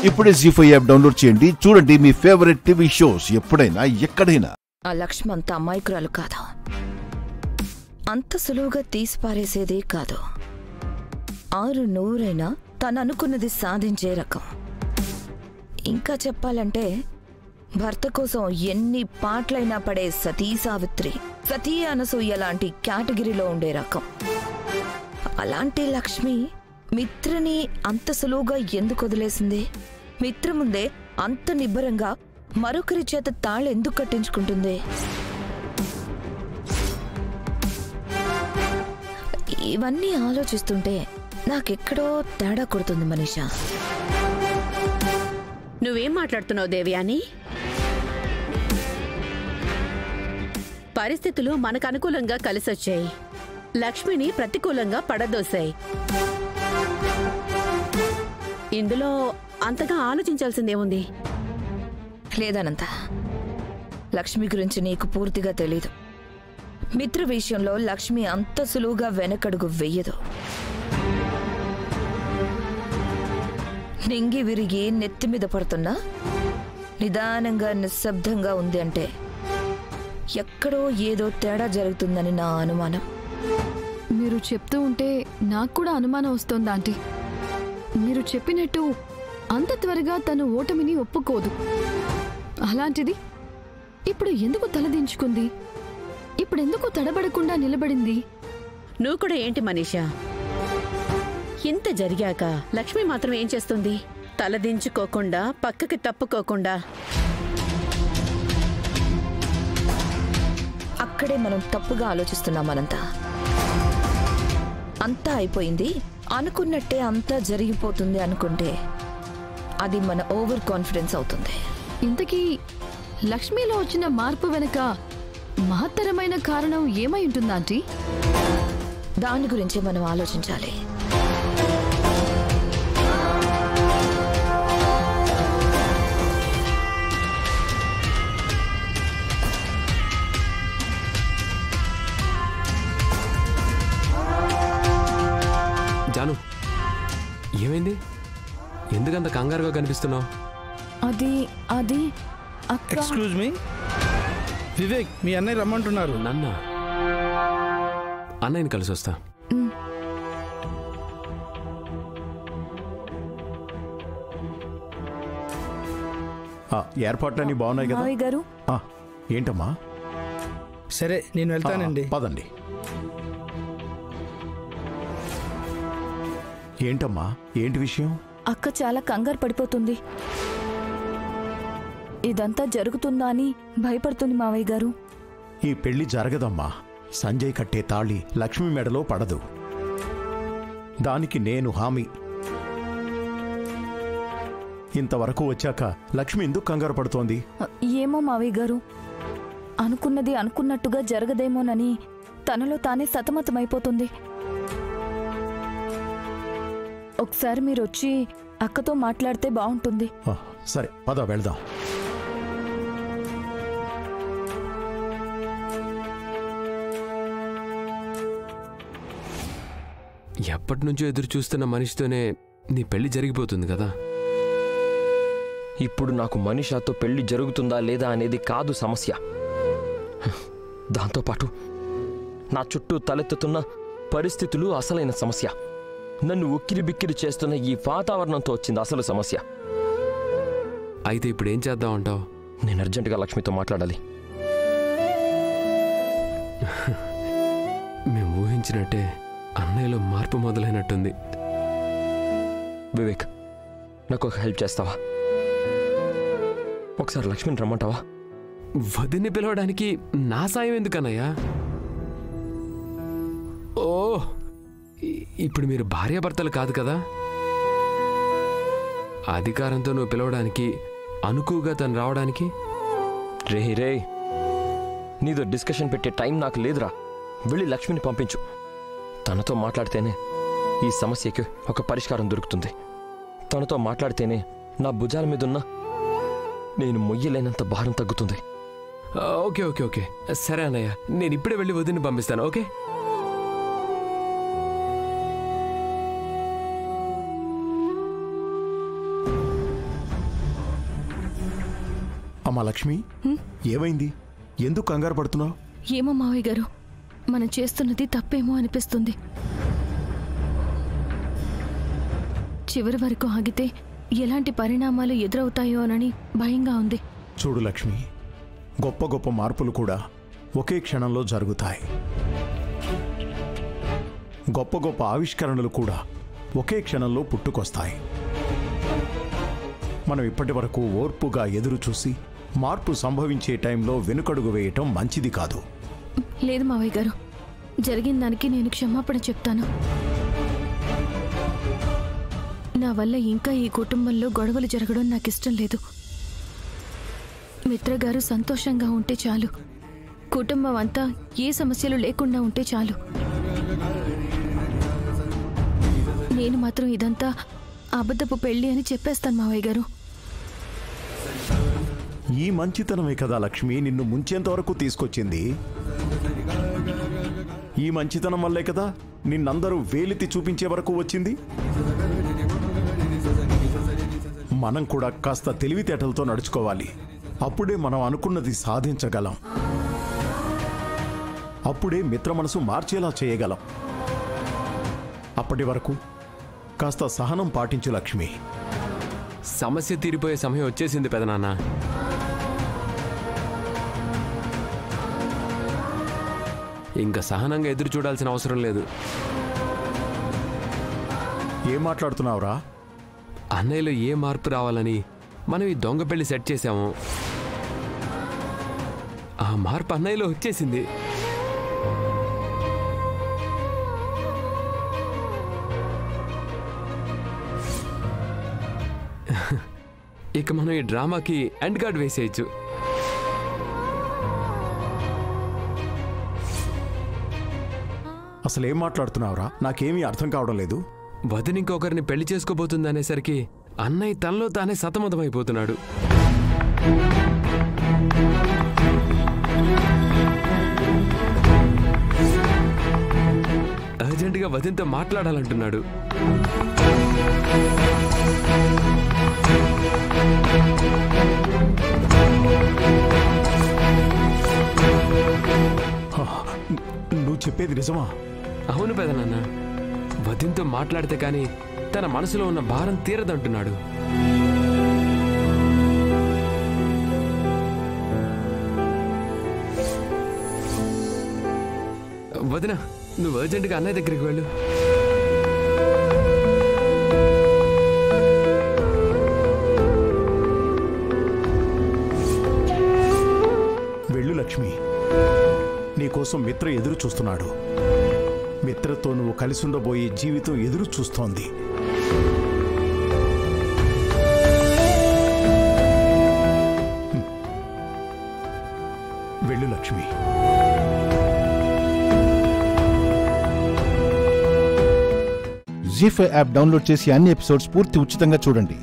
ఇప్పుడే జీ5 app download చేయండి. చూడండి మీ ఫేవరెట్ టీవీ షోస్ ఎప్పుడైనా ఎక్కడైనా. ఆ లక్ష్మి అంత అమాయకురాలు కాదు, అంత సులువుగా తీసిపారేసేదే కాదు. 600 తను అనుకున్నది సాధించే రకం. ఇంకా చెప్పాలంటే భర్త కోసం ఎన్ని పాటలైనా పడే సతీ సావిత్రి, సతీ అనసూయ లాంటి కేటగిరీలో ఉండే రకం. అలాంటి లక్ష్మి మిత్రని అంత సులువుగా ఎందుకు వదిలేసింది? మిత్ర ముందే అంత నిబ్బరంగా మరొకరి చేత తాళి ఎందుకు కట్టించుకుంటుంది? ఇవన్నీ ఆలోచిస్తుంటే నాకెక్కడో తేడా కొడుతుంది మనీషా. నువ్వేం మాట్లాడుతున్నావు దేవ్యాని? పరిస్థితులు మనకు అనుకూలంగా కలిసొచ్చాయి, లక్ష్మిని ప్రతికూలంగా పడదోశాయి. ఇందులో అంతగా ఆలోచించాల్సిందేముంది? లేదనంత, లక్ష్మి గురించి నీకు పూర్తిగా తెలీదు. మిత్ర విషయంలో లక్ష్మి అంత సులువుగా వెనకడుగు వెయ్యదు. నింగి విరిగి నెత్తిమీద పడుతున్నా నిదానంగా నిశ్శబ్దంగా ఉంది అంటే ఎక్కడో ఏదో తేడా జరుగుతుందని నా అనుమానం. మీరు చెప్తూ ఉంటే నాకు కూడా అనుమానం వస్తోంది ఆంటీ. మీరు చెప్పినట్టు అంత త్వరగా తను ఓటమిని ఒప్పుకోదు. అలాంటిది ఇప్పుడు ఎందుకు తలదించుకుంది? ఇప్పుడెందుకు తడబడకుండా నిలబడింది? నువ్వు కూడా ఏంటి మనీషా, ఇంత జరిగాక లక్ష్మి మాత్రం ఏం చేస్తుంది? తలదించుకోకుండా, పక్కకి తప్పుకోకుండా. అక్కడే మనం తప్పుగా ఆలోచిస్తున్నాం. అంతా అయిపోయింది అనుకున్నట్టే అంతా జరిగిపోతుంది అనుకుంటే అది మన ఓవర్ కాన్ఫిడెన్స్ అవుతుంది. ఇంతకీ లక్ష్మిలో వచ్చిన మార్పు వెనుక మహత్తరమైన కారణం ఏమై ఉంటుంది ఆంటీ? దాని గురించే మనం ఆలోచించాలి. జాను, ఏమైంది? ఎందుకంత కంగారుగా కనిపిస్తున్నావు? అది ఎక్స్క్యూజ్ మీ వివేక్, మీ అన్నయ్య రమ్మంటున్నారు. నన్న అన్నయ్యని కలిసి వస్తా. ఏర్పాట్లన్నీ బాగున్నాయి కదా గారు? ఏంటమ్మా? సరే నేను వెళ్తానండి. పదండి. ఏంటమ్మా, ఏంటి విషయం? అక్క చాలా కంగారు పడిపోతుంది. ఇదంతా జరుగుతుందా అని భయపడుతుంది మావయ్య గారు. ఈ పెళ్లి జరగదమ్మా. సంజయ్ కట్టే తాళి లక్ష్మి మెడలో పడదు. దానికి నేను హామీ. ఇంతవరకు వచ్చాక లక్ష్మి ఎందుకు కంగారు పడుతోంది? ఏమో మావయ్య గారు, అనుకున్నది అనుకున్నట్టుగా జరగదేమోనని తనలో తానే సతమతమైపోతుంది. ఒకసారి మీరు వచ్చి అక్కతో మాట్లాడితే బాగుంటుంది. సరే పద వెళ్దాం. ఎప్పటి నుంచో ఎదురు చూస్తున్న మనిషితోనే నీ పెళ్లి జరిగిపోతుంది కదా. ఇప్పుడు నాకు మనీషాతో పెళ్లి జరుగుతుందా లేదా అనేది కాదు సమస్య. దాంతోపాటు నా చుట్టూ తలెత్తుతున్న పరిస్థితులు అసలైన సమస్య. నన్ను ఉక్కిరి బిక్కిరి చేస్తున్న ఈ వాతావరణంతో వచ్చింది అసలు సమస్య. అయితే ఇప్పుడు ఏం చేద్దాం అంటావు? నేను అర్జెంటుగా లక్ష్మితో మాట్లాడాలి. మేము ఊహించినట్టే అన్నయ్యలో మార్పు మొదలైనట్టుంది. వివేక్, నాకు ఒక హెల్ప్ చేస్తావా? ఒకసారి లక్ష్మిని రమ్మంటావా? వదిన్ని పిలవడానికి నా సాయం ఎందుకన్నయ్యా? ఓ, ఇప్పుడు మీరు భార్యాభర్తలు కాదు కదా. అధికారంతో నువ్వు పిలవడానికి, అనుకువగా తను రావడానికి. రే, నీతో డిస్కషన్ పెట్టే టైం నాకు లేదురా. వెళ్ళి లక్ష్మిని పంపించు. తనతో మాట్లాడితేనే ఈ సమస్యకి ఒక పరిష్కారం దొరుకుతుంది. తనతో మాట్లాడితేనే నా భుజాల మీదున్న నేను మొయ్యలేనంత భారం తగ్గుతుంది. ఓకే ఓకే ఓకే సరే అన్నయ్య, నేను ఇప్పుడే వెళ్ళి వదిన్ని పంపిస్తాను. ఓకే. అమ్మా లక్ష్మి, ఏమైంది? ఎందుకు కంగారు పడుతున్నావు? ఏమో మావయ్య గారు, మనం చేస్తున్నది తప్పేమో అనిపిస్తుంది. చివరి వరకు ఆగితే ఎలాంటి పరిణామాలు ఎదురవుతాయోనని భయంగా ఉంది. చూడు లక్ష్మి, గొప్ప గొప్ప మార్పులు కూడా ఒకే క్షణంలో జరుగుతాయి. గొప్ప గొప్ప ఆవిష్కరణలు కూడా ఒకే క్షణంలో పుట్టుకొస్తాయి. మనం ఇప్పటి వరకు ఓర్పుగా ఎదురు చూసి మార్పు సంభవించే టైంలో వెనుకడుగు వేయటం మంచిది కాదు. లేదు మావయ్య గారు, జరిగిన దానికి నేను క్షమాపణ చెప్తాను. నా వల్ల ఇంకా ఈ కుటుంబంలో గొడవలు జరగడం నాకు ఇష్టం లేదు. మిత్రగారు సంతోషంగా ఉంటే చాలు, కుటుంబం అంతా ఏ సమస్యలు లేకుండా ఉంటే చాలు. నేను మాత్రం ఇదంతా అబద్ధపు పెళ్లి అని చెప్పేస్తాను మావయ్య గారు. ఈ మంచితనమే కదా లక్ష్మి నిన్ను ముంచేంత వరకు తీసుకొచ్చింది. ఈ మంచితనం వల్లే కదా నిన్నందరూ వేలెత్తి చూపించే వరకు వచ్చింది. మనం కూడా కాస్త తెలివితేటలతో నడుచుకోవాలి. అప్పుడే మనం అనుకున్నది సాధించగలం. అప్పుడే మిత్ర మనసు మార్చేలా చేయగలం. అప్పటి వరకు కాస్త సహనం పాటించు లక్ష్మి. సమస్య తీరిపోయే సమయం వచ్చేసింది పెదనాన్న. ఇంకా సహనంగా ఎదురు చూడాల్సిన అవసరం లేదు. ఏం మాట్లాడుతున్నావురా? అన్నయ్యలో ఏ మార్పు రావాలని మనం ఈ దొంగ పెళ్లి సెట్ చేశాము. ఆ మార్పు అన్నయ్యలో వచ్చేసింది. ఇక మనం ఈ డ్రామాకి ఎండ్ కార్డ్ వేసేయచ్చు. అసలు ఏం మాట్లాడుతున్నావురా? నాకేమీ అర్థం కావడం లేదు. వదిన ఇంకొకరిని పెళ్లి చేసుకోబోతుంది అనేసరికి అన్నయ్య తనలో తానే సతమతమైపోతున్నాడు. అర్జెంటుగా వదినతో మాట్లాడాలంటున్నాడు. నువ్వు చెప్పేది నిజమా? అవును పెదనాన్న, వదినతో మాట్లాడితే కానీ తన మనసులో ఉన్న భారం తీరదంటున్నాడు. వదిన, నువ్వు అర్జెంటుగా అన్నయ్య దగ్గరికి వెళ్ళు. వెళ్ళు లక్ష్మి, నీకోసం మిత్ర ఎదురు చూస్తున్నాడు. మిత్రతో నువ్వు కలిసి ఉండబోయే జీవితం ఎదురు చూస్తోంది. వెళ్ళు లక్ష్మి. జీ5 యాప్ డౌన్లోడ్ చేసి అన్ని ఎపిసోడ్స్ పూర్తి ఉచితంగా చూడండి.